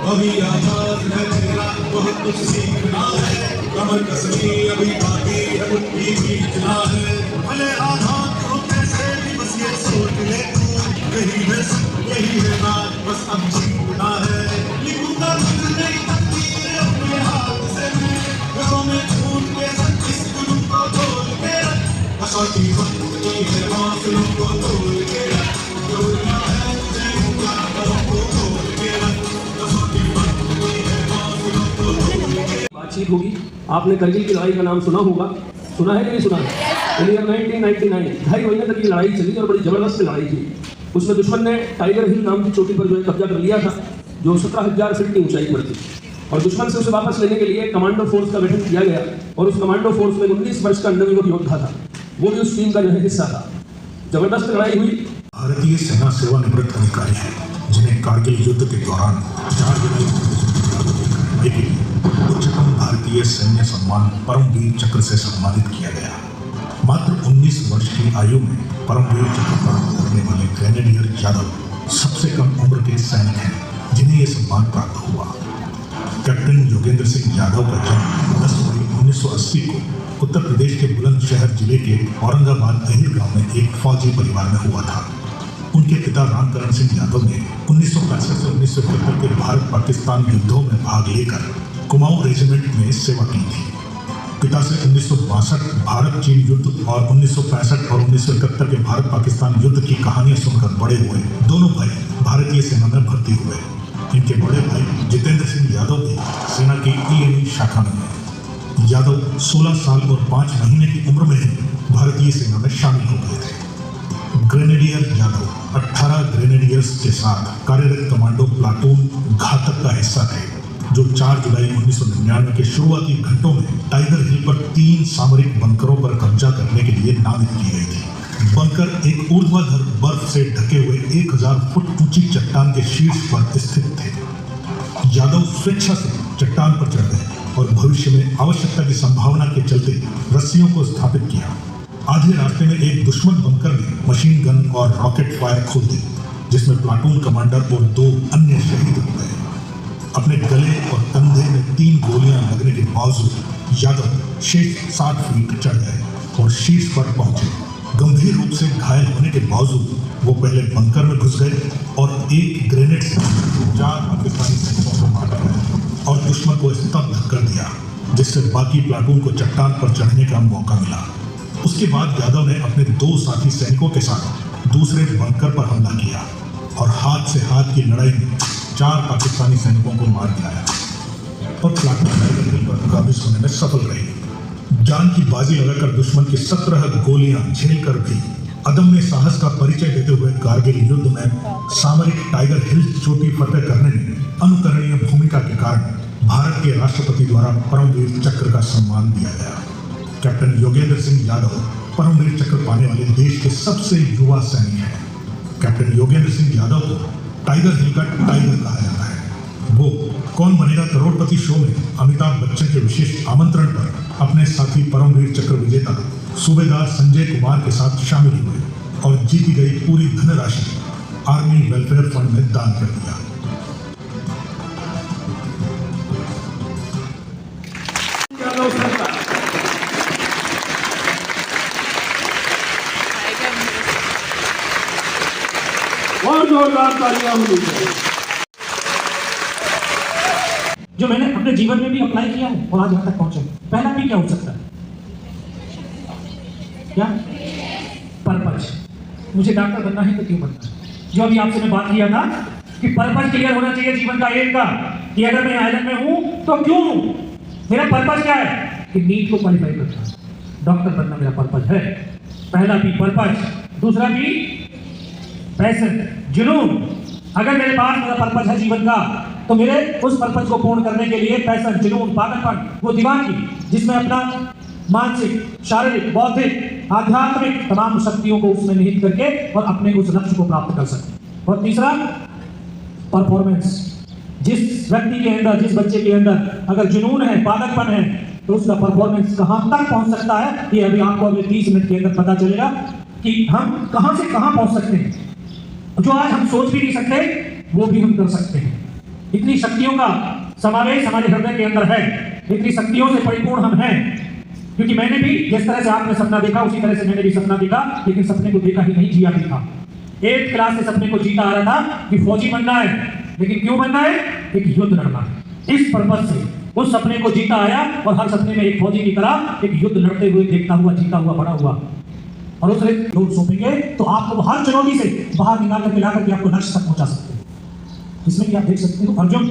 अभी आजाद है तेरा बहुत कुछ सीखना है, कमर कसनी अभी बाकी है मुट्ठी जीतना है। भले आजाद हो कैसे भी बस ये सोच ले तू, यही है यही है बात बस अब जीतना है। लिखूंगा नहीं तकदीर अपने हाथ से मैं, घरों में छूट के इस जुल्म को तोड़ के रख, कसौटी बनती है हौसलों को तोड़ के रख, तोड़ना है तुझे मुकाबलों को तोड़ के रख, कसौटी बनती है हौसलों को तोड़ के रख। बातचीत होगी। आपने करगिल की लड़ाई का नाम सुना होगा, सुना है कि नहीं सुना? 1999 2.5 महीने तक की लड़ाई चली और बड़ी जबरदस्त लड़ाई थी। उसमें दुश्मन ने टाइगर हिल नाम की चोटी पर जो है कब्जा कर लिया था, जो 17,000 फीट की ऊंचाई पर थी, और दुश्मन से उसे वापस लेने के लिए कमांडो फोर्स का गठन किया गया। और उस कमांडो फोर्स में 19 वर्ष का नवयुवक योद्धा था, वो भी उस टीम का जो है हिस्सा था। जबरदस्त लड़ाई हुई। भारतीय सेना सेवानिवृत्त अधिकारी हैं जिन्हें कारगिल युद्ध के दौरान 4 जुलाई के लिए उच्चतम भारतीय सैन्य सम्मान परमवीर चक्र से सम्मानित किया गया। मात्र 19 वर्ष की आयु में परमवीर चक्र प्राप्त करने वाले ग्रेनेडियर यादव सबसे कम उम्र के सैनिक हैं जिन्हें यह सम्मान प्राप्त हुआ। कैप्टन योगेंद्र सिंह यादव का जन्म 10 मई 1980 को उत्तर प्रदेश के बुलंदशहर जिले के औरंगाबाद अहिर गांव में एक फौजी परिवार में हुआ था। उनके पिता रामकरण सिंह यादव ने 1965 से 1971 के भारत पाकिस्तान युद्धों में भाग लेकर कुमाऊं रेजिमेंट में सेवा की थी। पिता से 1962 भारत चीन युद्ध और 1965 और 1971 के भारत पाकिस्तान युद्ध की कहानियां सुनकर बड़े हुए दोनों भाई भारतीय सेना में भर्ती हुए। इनके बड़े भाई जितेंद्र सिंह यादव भी सेना की ईएमई शाखा में हैं। यादव 16 साल और 5 महीने की उम्र में ही भारतीय सेना में शामिल हो गए थे। ग्रेनेडियर यादव 18 ग्रेनेडियर्स के साथ कार्यरत कमांडो प्लाटून घातक का हिस्सा थे, जो 4 जुलाई 1999 के शुरुआती घंटों में टाइगर हिल पर 3 सामरिक बंकरों पर कब्जा करने के लिए नामित की गई थी। बंकर एक ऊर्ध्वाधर बर्फ से ढके हुए 1000 फुट ऊंची चट्टान के शीर्ष पर स्थित थे। यादव स्वेच्छा से चट्टान पर चढ़ गए और भविष्य में आवश्यकता की संभावना के चलते रस्सियों को स्थापित किया। आधे रास्ते में एक दुश्मन बंकर में मशीन गन और रॉकेट फायर खोल दी, जिसमें प्लाटून कमांडर और 2 अन्य शहीद हो गए। अपने गले और कंधे में 3 गोलियां लगने के बावजूद यादव शेष 60 फीट चढ़ गए और शीर्ष पर पहुंचे। गंभीर रूप से घायल होने के बावजूद वो पहले बंकर में घुस गए और एक ग्रेनेड से 4 पाकिस्तानी सैनिकों को मार गए और दुश्मन को स्तब्ध कर दिया, जिससे बाकी प्लाटून को चट्टान पर चढ़ने का मौका मिला। उसके बाद यादव ने अपने 2 साथी सैनिकों के साथ दूसरे बंकर पर हमला किया और हाथ से हाथ की लड़ाई में 4 पाकिस्तानी सैनिकों को मार गिराया और प्लाटून टाइगर हिल पर काबिज होने में सफल रही। जान की बाजी लगाकर दुश्मन की 17 गोलियां झेलकर भी अदम्य साहस का परिचय देते हुए कारगिल युद्ध में सामरिक टाइगर हिल चोटी फतेह करने में अनुकरणीय भूमिका के कारण भारत के राष्ट्रपति द्वारा परमवीर चक्र का सम्मान दिया गया। कैप्टन योगेंद्र सिंह यादव परमवीर चक्र पाने वाले देश के सबसे युवा सैनिक हैं। कैप्टन योगेंद्र सिंह यादव को टाइगर हिल का टाइगर कहा जाता है। वो कौन बनेगा करोड़पति शो में अमिताभ बच्चन के विशेष आमंत्रण पर अपने साथी परमवीर चक्र विजेता सूबेदार संजय कुमार के साथ शामिल हुए और जीती गई पूरी धनराशि आर्मी वेलफेयर फंड में दान कर दिया। और जोरदार तालियां होनी चाहिए। जो मैंने अपने जीवन में भी अप्लाई किया है और आज यहाँ तक पहुंचे। पहला भी क्या हो सकता है? क्या? पर्पज। मुझे डॉक्टर बनना है तो क्यों बनना है? जो अभी आपसे मैं बात किया था कि पर्पज क्लियर होना चाहिए जीवन का एम का, कि अगर मैं आइलैंड में हूं तो क्यों हूं? मेरा पर्पज क्या है? कि नीट को क्वालिफाई करना, डॉक्टर बनना मेरा पर्पज है। पहला भी पर्पज, दूसरा भी पैशन, जुनून। अगर मेरे पास मेरा पर्पज है जीवन का, तो मेरे उस पर्पज को पूर्ण करने के लिए पैशन, जुनून, पागलपन, वो दिमागी जिसमें अपना मानसिक, शारीरिक, बौद्धिक, आध्यात्मिक तमाम शक्तियों को उसमें निहित करके और अपने उस लक्ष्य को प्राप्त कर सके। और तीसरा परफॉर्मेंस। जिस व्यक्ति के अंदर, जिस बच्चे के अंदर अगर जुनून है, पागलपन है, तो उसका परफॉर्मेंस कहां तक पहुंच सकता है, ये अभी आपको अगले 30 मिनट के अंदर पता चलेगा कि हम कहां से कहां पहुंच सकते हैं। जो आज हम सोच भी नहीं सकते वो भी हम कर सकते हैं। इतनी शक्तियों का समावेश हमारे हृदय के अंदर है, इतनी शक्तियों से परिपूर्ण हम हैं। क्योंकि मैंने भी जिस तरह से आपने सपना देखा उसी तरह से मैंने भी सपना देखा, लेकिन सपने को देखा ही नहीं, जिया भी था। 8th क्लास से सपने को जीता आ रहा था कि फौजी बनना है, लेकिन क्यों बनना है? एक युद्ध लड़ना है। इस पर्पस से उस सपने को जीता आया और हर सपने में एक फौजी की तरह एक युद्ध लड़ते हुए, देखता हुआ, जीता हुआ, बड़ा हुआ। और उस लोग सौंपेंगे तो आपको हर चुनौती से बाहर निकाल कर ला करके आपको लक्ष्य तक पहुंचा सकते हैं। इसमें क्या देख सकते हो, अर्जुन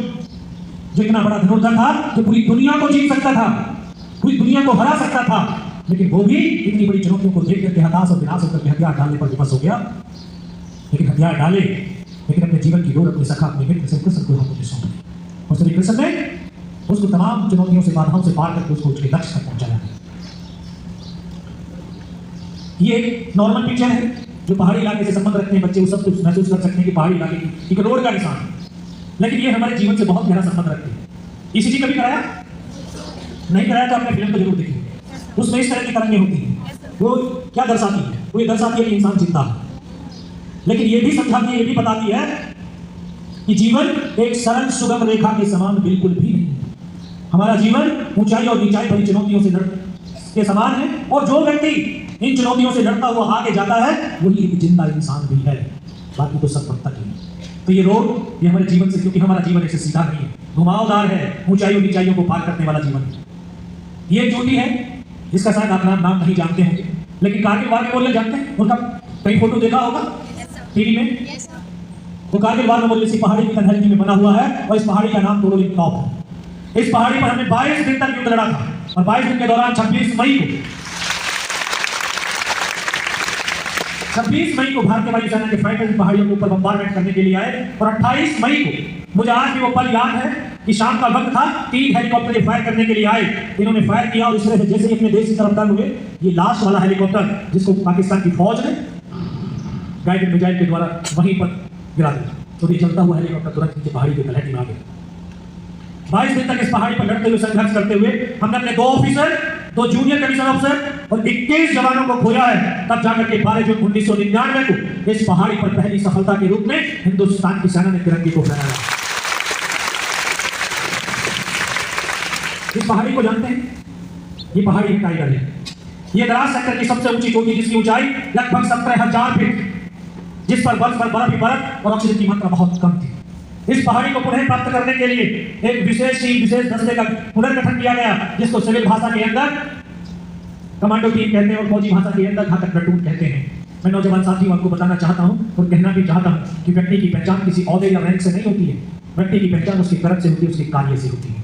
जो इतना बड़ा धनुर्धर था, जो पूरी दुनिया को जीत सकता था, पूरी दुनिया को हरा सकता था, लेकिन वो भी इतनी बड़ी चुनौतियों को देख करके हताश और विनाश होकर हथियार डालने पर विवश हो गया। लेकिन हथियार डाले, लेकिन अपने जीवन की डोर अपने सखा, अपने मित्र श्री कृष्ण को हाथों में सौंपी और श्री कृष्ण ने उसको तमाम चुनौतियों से, बाधाओं से पार करके उसको उसके लक्ष्य तक पहुंचाया। ये एक नॉर्मल पिक्चर है जो पहाड़ी इलाके से संबंध रखते हैं बच्चे, वो सब कुछ महसूस कर सकते हैं कि पहाड़ी इलाके की एक रोड का निशान, लेकिन ये हमारे जीवन से बहुत गहरा संबंध रखते हैं। ईसीजी कभी कराया? नहीं कराया तो आपने फिल्म को जरूर देखी, उसमें इस तरह की तरंगें होती हैं। वो क्या दर्शाती है? वो ये दर्शाती है कि इंसान जिंदा है, लेकिन ये भी समझाती है, ये भी बताती है कि जीवन एक सरल सुगम रेखा के समान बिल्कुल भी नहीं है। हमारा जीवन ऊंचाई और नीचाई भरी चुनौतियों से के समान है, और जो व्यक्ति इन चुनौतियों से लड़ता हुआ आगे जाता है वही एक जिंदा इंसान भी है, बाकी तो सब बत्तख ही। तो ये रोड, ये हमारे जीवन से, क्योंकि हमारा जीवन ऐसे सीधा नहीं है, घुमावदार है, ऊंचाई और नीचाइयों को पार करने वाला जीवन। ये ज्योति है जिसका शायद आप नाम नहीं जानते होंगे, लेकिन कारगिल वार के बोलने जानते हैं, उनका कहीं फोटो देखा होगा टीवी में। वो कारगिल वार मेमोरियल इसी पहाड़ी की तलहटी में बना हुआ है, और इस पहाड़ी का नाम टोलोलिंग टॉप है। इस पहाड़ी पर हमने 22 दिन तक युद्ध लड़ा था, और 22 दिन के दौरान 26 मई को भारतीय वायुसेना के फाइटर पहाड़ियों के ऊपर बम्बारमेंट करने के लिए आए, और 28 मई को मुझे आज भी वो पल याद है कि शाम का वक्त था, 3 हेलीकॉप्टर फायर करने के लिए आए, इन्होंने फायर किया और इस तरह से जैसे ही अपने देश की तरफ टर्न हुए, ये लास्ट वाला हेलीकॉप्टर जिसको पाकिस्तान की फौज ने गाइडेड मिसाइल के द्वारा वहीं पर गिरा दिया, तो ये चलता हुआ हेलीकॉप्टर तुरंत नीचे पहाड़ी की तलहटी में आ गया। 22 दिन तक इस पहाड़ी पर लड़ते हुए, संघर्ष करते हुए हमने अपने 2 ऑफिसर, 2 जूनियर कमीशन ऑफिसर और 21 जवानों को खोया है। तब जाकर के 12 जून 1999 को इस पहाड़ी पर पहली सफलता के रूप में हिंदुस्तान की सेना ने तिरंगे को फहराया। इस पहाड़ी को जानते हैं? ये पहाड़ी टाइगर है। ये द्रास सेक्टर की सबसे ऊंची चोटी, जिसकी ऊंचाई लगभग 17,000 फीट, जिस पर बर्फ ही बर्फ और ऑक्सीजन की मात्रा बहुत कम थी। इस पहाड़ी को पुनः प्राप्त करने के लिए एक विशेष दस्ते का पुनर्गठन किया गया, जिसको सिविल भाषा के अंदर कमांडो टीम कहते हैं और फौजी भाषा के अंदर घातक प्लाटून कहते हैं। मैं नौजवान साथियों आपको बताना चाहता हूं और कहना भी चाहता हूं कि व्यक्ति की पहचान किसी औहदे या रैंक से नहीं होती है, व्यक्ति की पहचान उसकी कर्म से होती है, उसके कार्य से होती है।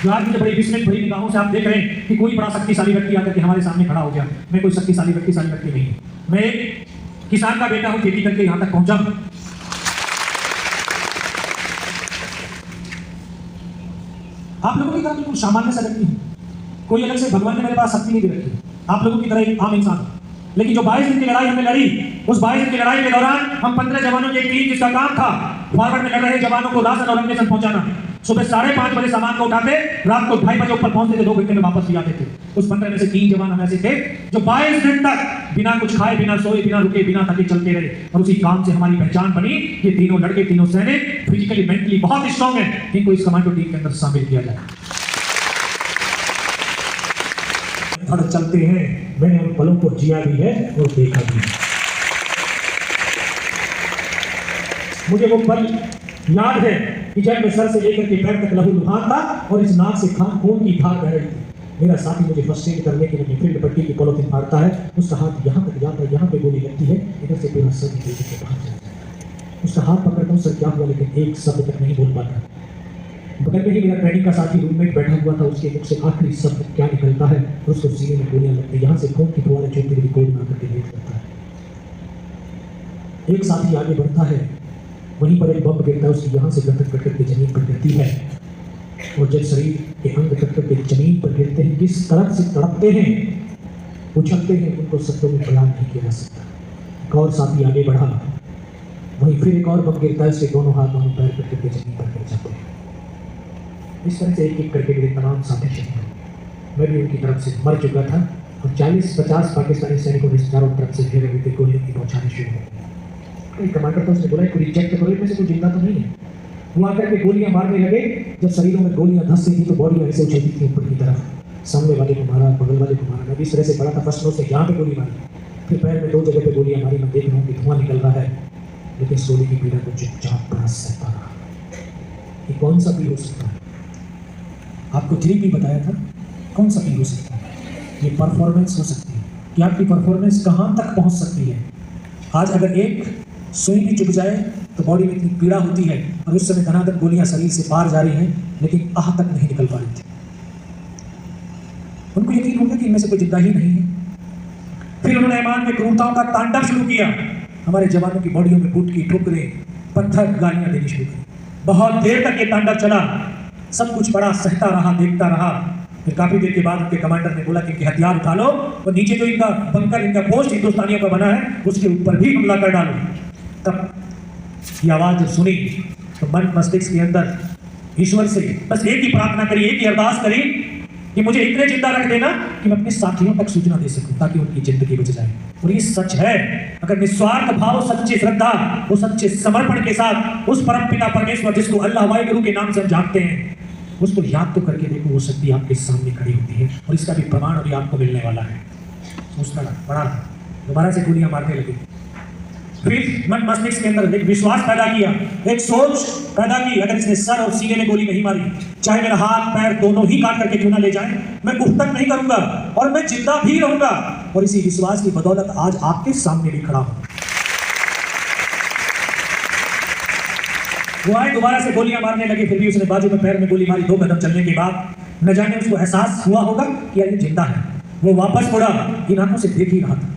जो आज मुझे बड़ी विस्मित भरी निगाहों से आप देख रहे हैं कि कोई बड़ा शक्तिशाली व्यक्ति आकर के हमारे सामने खड़ा हो गया, मैं कोई शक्तिशाली व्यक्ति नहीं हूं। मैं एक किसान का बेटा हूं, खेती करके यहां तक पहुंचा। आप लोगों की तरह बिल्कुल सामान्य सा व्यक्ति हूं, कोई अलग से भगवान ने मेरे पास शक्ति नहीं दे रखी, आप लोगों की तरह एक आम इंसान। लेकिन जो 22 दिन की लड़ाई हमने लड़ी, उस 22 दिन की लड़ाई के दौरान हम 15 जवानों की एक टीम, जिसका काम था फॉरवर्ड में लड़ रहे जवानों को राशन और अम्नेशन पहुंचाना। सुबह 5:30 बजे सामान को उठाते, रात को 2:30 बजे ऊपर पहुंचते थे, 2 घंटे में वापस भी आते थे। उस 15 में से 3 जवान हम ऐसे थे जो 22 दिन तक बिना कुछ खाए, बिना सोए, बिना रुके, बिना थके चलते रहे, और उसी काम से हमारी पहचान बनी। ये तीनों लड़के, तीनों सैनिक फिजिकली मेंटली बहुत स्ट्रॉन्ग है, इनको इस कमांडो टीम के अंदर शामिल किया जाए। चलते हैं, मैंने उन पलों को जिया भी है और देखा भी है। मुझे वो पल याद है कि जब मैं सर से लेकर के पैर तक लहूलुहान था और इस नाक से खून की धार बह रही थी। मेरा साथी मुझे फर्स्ट एड करने के लिए फील्ड पट्टी की पॉलिथीन फाड़ता है, उसका हाथ यहाँ तक जाता है, यहाँ पे गोली लगती है, इधर से पूरा सर के बाहर जाता है। उसका हाथ पकड़ता हूँ, सर क्या हुआ, लेकिन एक शब्द तक नहीं बोल पाता। बगल में ही मेरा ट्रेनिंग का साथी रूममेट बैठा हुआ था, उसके मुख से आखिरी शब्द क्या निकलता है, उसको सीने में गोलियां लगती है, यहाँ से खून की फुहारें चलती हुई गोली मार करके लेट जाता है। एक साथी आगे बढ़ता है, वहीं पर एक बम गिरता है, उसकी यहाँ से गटक गटक के जमीन पर गिरती है, और जब शरीर के अंग गटक के जमीन पर गिरते हैं, किस तरह से तड़पते हैं, उछलते हैं, उनको शब्दों में बयान नहीं किया जा सकता। एक और साथी आगे बढ़ा, वहीं फिर एक और बम गिरता है, उसके दोनों हाथ दोनों पैर गटक के जमीन पर गिर जाते हैं। इस तरह से एक एक करके मेरे तमाम साथी शहीद हुए। मैं भी उनकी तरफ से मर चुका था, और 40-50 पाकिस्तानी सैनिकों ने चारों तरफ से घेरे हुए थे, गोलियों की बौछारें शुरू हो गई। एक कमांडर था, उसने बोला कोई चेक करो इनमें से कोई जिंदा तो नहीं है। वो आकर के गोलियां मारने लगे। जब शरीरों में गोलियां धंस रही थी तो बॉडी ऐसे उछलती थी ऊपर की तरफ, सामने वाले को मारा, बगल वाले को मारा। मैं भी इस तरह से पड़ा था, फर्स्ट फ्लोर से यहाँ पे गोली मारी, फिर पैर में 2 जगह पे गोलियां मारी। मैं देख रहा हूँ कि धुआं निकल रहा है, लेकिन सोने की पीड़ा को चुपचाप बड़ा सहता रहा। ये कौन सा पीर हो सकता है? आपको 3P बताया था, कौन सा पीर हो सकता है? ये परफॉर्मेंस हो सकती है कि आपकी परफॉर्मेंस कहाँ तक पहुँच सकती है। आज अगर एक सुई भी चुभ जाए तो बॉडी में इतनी पीड़ा होती है, और उस समय धनाधन गोलियां शरीर से पार जा रही हैं, लेकिन आह तक नहीं निकल पा रही थी। उनको यकीन हो गया कि इनमें से कोई जिंदा ही नहीं है। फिर उन्होंने ऐमान में क्रूरताओं का तांडव शुरू किया। हमारे जवानों की बॉडियों में बूट की ठोकरें, पत्थर, गालियां देनी शुरू की। बहुत देर तक ये तांडव चला। सब कुछ बड़ा सहता रहा, देखता रहा। फिर काफी देर के बाद उनके कमांडर ने बोला कि इनके हथियार उठा लो और नीचे जो इनका बंकर, इनका पोस्ट हिंदुस्तानियों का बना है, उसके ऊपर भी हमला कर डालो। तब ये आवाज जब सुनी तो मन मस्तिष्क के अंदर ईश्वर से बस एक ही प्रार्थना करी, एक ही अरदास करी कि मुझे इतने जिंदा रख देना कि मैं अपने साथियों तक सूचना दे सकूं, ताकि उनकी जिंदगी बच जाए। और ये सच है। अगर निस्वार्थ भाव, सच्ची श्रद्धा, वो सच्चे समर्पण के साथ उस परमपिता परमेश्वर जिसको अल्लाह वाहिगुरु के नाम से हम जानते हैं, उसको याद तो करके देखो, वो शक्ति आपके सामने खड़ी होती है। और इसका भी प्रमाण अभी आपको मिलने वाला है। सोचता रहा, बड़ा दोबारा से गोलियां मारने लगे। फिर मन मस्तिष्क के अंदर एक विश्वास पैदा किया, एक सोच पैदा की, अगर इसने सर और सीने में गोली नहीं मारी, चाहे मेरा हाथ पैर दोनों ही काट करके क्यों ना ले जाए, मैं उठ तक नहीं करूंगा और मैं जिंदा भी रहूंगा। और इसी विश्वास की बदौलत आज आपके सामने भी खड़ा हूं। वो आए, दोबारा से गोलियां मारने लगे। फिर भी उसने बाजू में पैर में गोली मारी। 2 कदम चलने के बाद न जाने उसको एहसास हुआ होगा कि ये जिंदा है। वो वापस मुड़ा, इन आंखों से देख ही रहा था।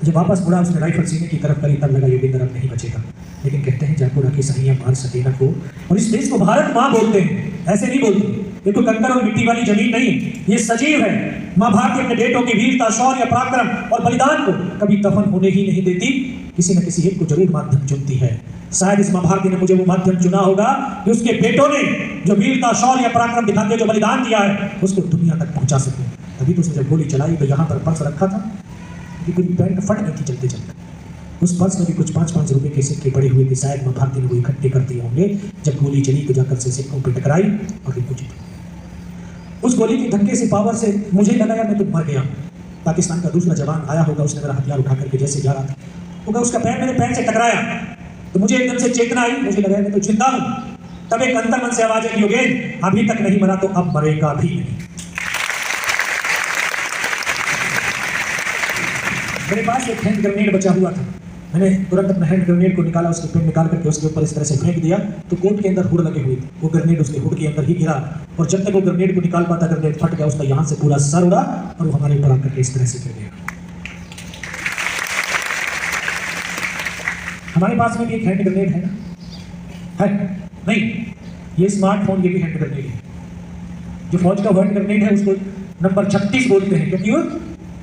जब वापस मुड़ा, उसने राइफल सीने की तरफ करी, तब लगा ये भी तरफ नहीं बचेगा। लेकिन कहते हैं जयपुर की सहियां मार सकेगा को, और इस देश को भारत माँ बोलते हैं, ऐसे नहीं बोलते। ये तो कंकर और मिट्टी वाली जमीन नहीं, ये सजीव है। माँ भारती अपने बेटों की वीरता, शौर्य, पराक्रम और बलिदान को कभी दफन होने ही नहीं देती। किसी न किसी एक को जरूर माध्यम चुनती है। शायद इस माँ भारती ने मुझे वो माध्यम चुना होगा कि उसके बेटों ने जो वीरता, शौर्य, पराक्रम दिखाते जो बलिदान दिया है, उसको दुनिया तक पहुंचा सके। तभी तो उसने जब गोली चलाई तो यहाँ पर पर्स रखा था, पूरी पैंट फट गई थी चलते चलते। उस पर्स में भी कुछ 5-5 रुपए के सिक्के पड़े हुए थे। शायद माँ भारती ने वो इकट्ठे कर दिए होंगे। जब गोली चली तो जाकर से सिक्कों पर टकराई और कुछ उस गोली के धक्के से, पावर से मुझे लगा यार मैं तो मर गया। पाकिस्तान का दूसरा जवान आया होगा, उसने मेरा हथियार उठा करके जैसे जा रहा था होगा, उसका पैर मेरे पैर से टकराया तो मुझे एकदम से चेतना आई। मुझे लगा मैं तो जिंदा हूँ। तब एक अंतर मन से आवाज आई, योगेश अभी तक नहीं मरा तो अब मरेगा भी नहीं। मेरे पास एक हैंड ग्रेनेड बचा हुआ था। मैंने तुरंत अपने हैंड ग्रेनेड को निकाला, उसके पेन निकाल करके उसके ऊपर इस तरह से फेंक दिया तो कोट के अंदर हुड लगे हुए थे। वो ग्रेनेड उसके हुड के अंदर ही गिरा और जब तक वो ग्रेनेड को निकाल पाता, ग्रेनेड फट गया। उसका यहाँ से पूरा सर उड़ा और वो हमारे ऊपर आकर के इस तरह से गिर गया। हमारे पास में भी एक हैंड ग्रेनेड है ना? है नहीं, ये स्मार्टफोन ये भी हैंड ग्रेनेड है। जो फौज का हैंड ग्रेनेड है उसको नंबर 36 बोलते हैं, क्योंकि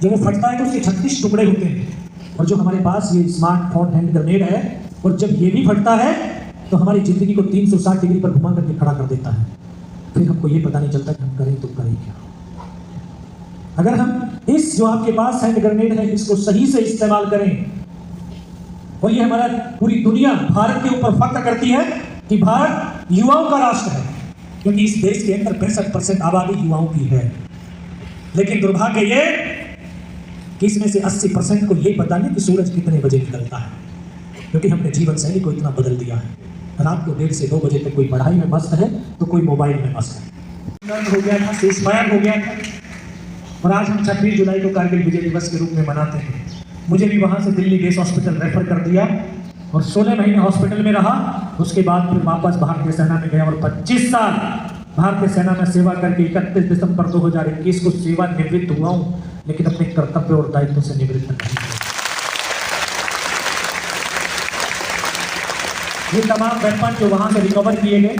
जब वो फटता है तो उसके 36 टुकड़े होते हैं। और जो हमारे पास ये स्मार्टफोन हैंड ग्रेनेड है, और जब ये भी फटता है तो हमारी जिंदगी को 360 डिग्री पर घुमा करके खड़ा कर देता है। फिर हमको ये पता नहीं चलता कि हम करें तो करें क्या। अगर हम इस जो आपके पास हैंड ग्रेनेड है इसको सही से इस्तेमाल करें, और ये हमारा पूरी दुनिया भारत के ऊपर फख्र करती है कि भारत युवाओं का राष्ट्र है, क्योंकि इस देश के अंदर 65% आबादी युवाओं की है। लेकिन दुर्भाग्य ये कि इसमें से 80% को ये पता नहीं कि सूरज कितने बजे निकलता है, क्योंकि हमने जीवन शैली को इतना बदल दिया है। रात को 1:30 से 2 बजे तक कोई पढ़ाई में मस्त है तो कोई मोबाइल में मस्त है। हो गया था, सीज़फायर हो गया था, और आज हम 26 जुलाई को कारगिल विजय दिवस के रूप में मनाते हैं। मुझे भी वहाँ से दिल्ली बेस हॉस्पिटल रेफर कर दिया और 16 महीने हॉस्पिटल में रहा। उसके बाद फिर वापस भारतीय सेना में गया और 25 साल भारतीय सेना में सेवा करके 31 दिसंबर 2021 को सेवानिवृत्त हुआ हूँ, लेकिन अपने कर्तव्य और दायित्व से निवृत्त नहीं हुआ। ये तमाम वेपन जो वहां से रिकवर किए गए,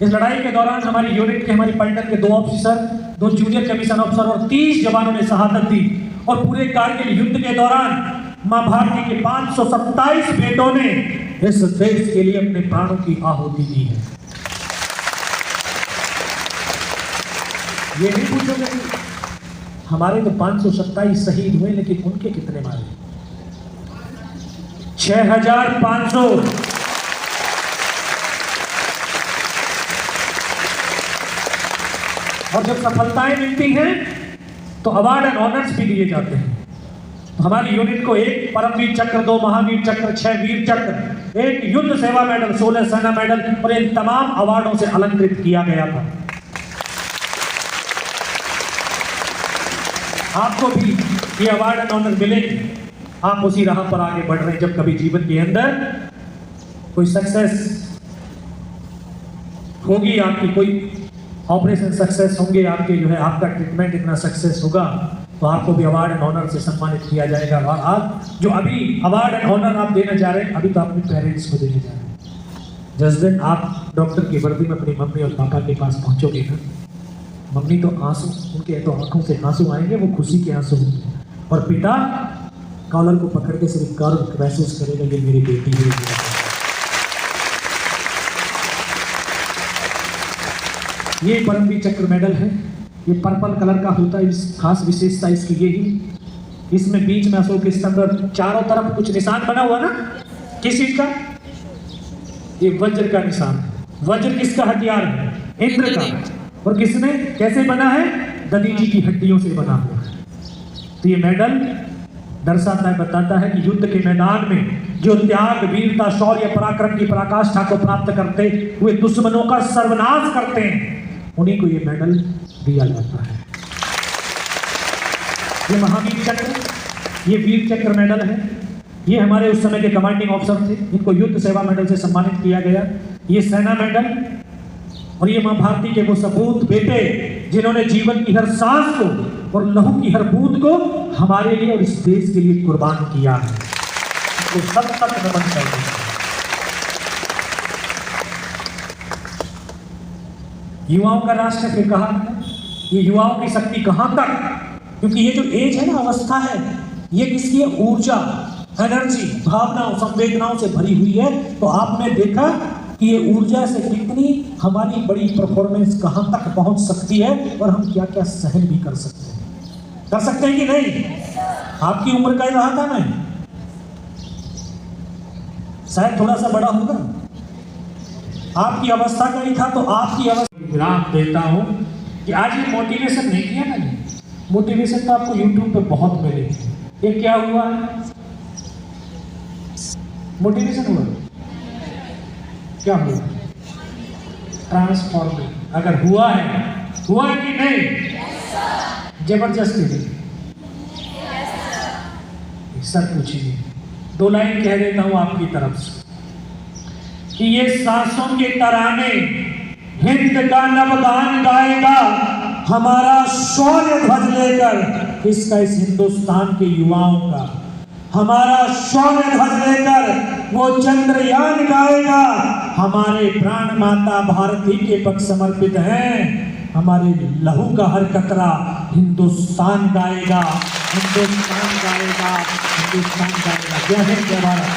इस लड़ाई के दौरान हमारी यूनिट के, हमारी पलटन के 2 ऑफिसर, 2 जूनियर कमीशन ऑफिसर और 30 जवानों ने शहादत दी। और पूरे कारगिल युद्ध के दौरान मां भारती के 527 बेटों ने इस देश के लिए अपने प्राणों की आहुति दी है। ये नहीं पूछोगे कि हमारे तो 527 शहीद हुए, लेकिन उनके कितने मारे? 6,500। और जब सफलताएं मिलती हैं तो अवार्ड एंड ऑनर्स भी दिए जाते हैं। तो हमारी यूनिट को 1 परमवीर चक्र, 2 महावीर चक्र, 6 वीर चक्र, 1 युद्ध सेवा मेडल, 16 सेना मेडल और इन तमाम अवार्डों से अलंकृत किया गया था। आपको भी ये अवार्ड एंड ऑनर मिलेंगे। आप उसी राह पर आगे बढ़ रहे हैं। जब कभी जीवन के अंदर कोई सक्सेस होगी, आपकी कोई ऑपरेशन सक्सेस होंगे, आपके जो है आपका ट्रीटमेंट इतना सक्सेस होगा, तो आपको भी अवार्ड एंड ऑनर से सम्मानित किया जाएगा। और आप जो अभी अवार्ड एंड ऑनर आप देने जा रहे हैं, अभी तो अपने पेरेंट्स को देने जा रहे हैं। जिस दिन आप डॉक्टर की वर्दी में अपनी मम्मी और पापा के पास पहुंचोगे ना, मम्मी तो आंसू, उनके तो आंखों से आंसू आएंगे, वो खुशी के आंसू होंगे। और पिता कॉलर को पकड़ के सिर्फ गर्व महसूस करेगा, ये मेरी बेटी है। ये परमवीर चक्र मेडल है, ये पर्पल कलर का होता है। इस खास विशेषता इसकी ये ही, इसमें बीच में अशोक स्तंभ, चारों तरफ कुछ निशान बना हुआ ना, किस चीज का? ये वज्र का निशान। वज्र किसका हथियार है? इंद्र का। और किसने, कैसे बना है? दधीची की हड्डियों से बना हुआ है। तो ये मेडल दर्शाता है, बताता है कि युद्ध के मैदान में जो त्याग, वीरता, शौर्य, पराक्रम की पराकाष्ठा को प्राप्त करते हुए दुश्मनों का सर्वनाश करते हैं, उन्हीं को ये मेडल दिया जाता है। ये महावीर चक्र, ये वीर चक्र मेडल है। ये हमारे उस समय के कमांडिंग ऑफिसर थे, इनको युद्ध सेवा मेडल से सम्मानित किया गया। ये सेना मेडल, और ये मां भारती के वो सपूत बेटे जिन्होंने जीवन की हर सांस को और लहू की हर बूंद को हमारे लिए और इस देश के लिए कुर्बान किया है। तो सब तक नमन करते हैं। युवाओं का राष्ट्र फिर कहा, ये युवाओं की शक्ति कहां तक? क्योंकि ये जो एज है ना, अवस्था है, ये किसकी है? ऊर्जा, एनर्जी, भावनाओं, संवेदनाओं से भरी हुई है। तो आपने देखा कि ये ऊर्जा से कितनी हमारी बड़ी परफॉर्मेंस कहां तक पहुंच सकती है और हम क्या क्या सहन भी कर सकते हैं। कर सकते हैं कि नहीं? आपकी उम्र का ही रहा था, मैं शायद थोड़ा सा बड़ा होगा, आपकी अवस्था का ही था। तो आपकी अवस्था विराम देता हूं कि आज ये मोटिवेशन नहीं किया मैंने। मोटिवेशन तो आपको यूट्यूब पे बहुत मिले। ये क्या हुआ? मोटिवेशन हुआ, क्या हुआ? ट्रांसफॉर्मिंग। अगर हुआ है, हुआ है कि नहीं? जबरदस्ती नहीं। सर पूछिए, 2 लाइन कह देता हूं आपकी तरफ से कि ये सांसों के तराने हिंद का नवगान गाएगा, हमारा शौर्य ध्वज लेकर। इसका, इस हिंदुस्तान के युवाओं का हमारा शौर्य ध्वज लेकर वो चंद्रयान गाएगा। हमारे प्राण माता भारती के पक्ष समर्पित हैं। हमारे लहू का हर कतरा हिंदुस्तान गाएगा, हिंदुस्तान गाएगा, हिंदुस्तान गाएगा। जय हिंद, जय भारत।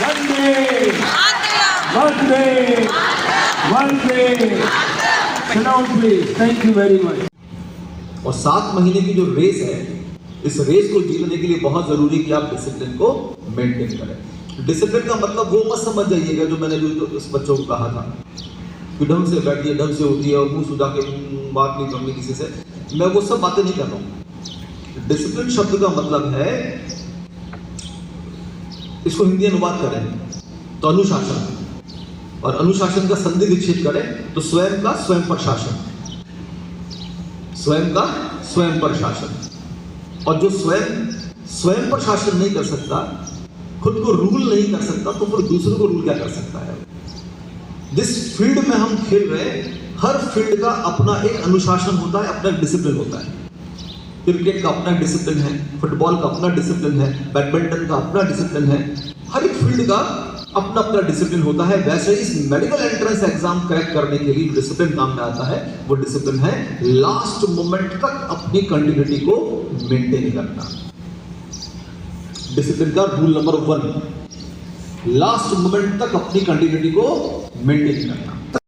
वंदे वंदे वंदे। Sit down please. Thank you very much. और 7 महीने की जो रेस है, इस रेस को जीतने के लिए बहुत जरूरी है कि आप डिसिप्लिन को मेंटेन करें। डिसिप्लिन का मतलब वो मत समझ जाइएगा जो मैंने जो उस बच्चों को कहा था कि ढंग से बैठिए, ढंग से उठिए और मुंह सुधा के बात नहीं करनी किसी से। मैं वो सब बातें नहीं कर रहा हूँ। डिसिप्लिन शब्द का मतलब है, इसको हिंदी अनुवाद करें तो अनुशासन, और अनुशासन का संधि विच्छेद करें तो स्वयं का स्वयं पर शासन, स्वयं का स्वयं पर शासन। और जो स्वयं पर शासन नहीं कर सकता, खुद को रूल नहीं कर सकता, तो फिर दूसरों को रूल क्या कर सकता है? जिस फील्ड में हम खेल रहे हैं, हर फील्ड का अपना एक अनुशासन होता है, अपना डिसिप्लिन होता है। क्रिकेट का अपना डिसिप्लिन है, फुटबॉल का अपना डिसिप्लिन है, बैडमिंटन का अपना डिसिप्लिन है। हर एक फील्ड का अपना अपना डिसिप्लिन होता है। वैसे इस मेडिकल एंट्रेंस एग्जाम क्रैक करने के लिए डिसिप्लिन काम में आता है। वो डिसिप्लिन है लास्ट मोमेंट तक अपनी कंटिन्यूटी को मेंटेन करना। डिसिप्लिन का रूल नंबर 1, लास्ट मोमेंट तक अपनी कंटिन्यूटी को मेंटेन करना।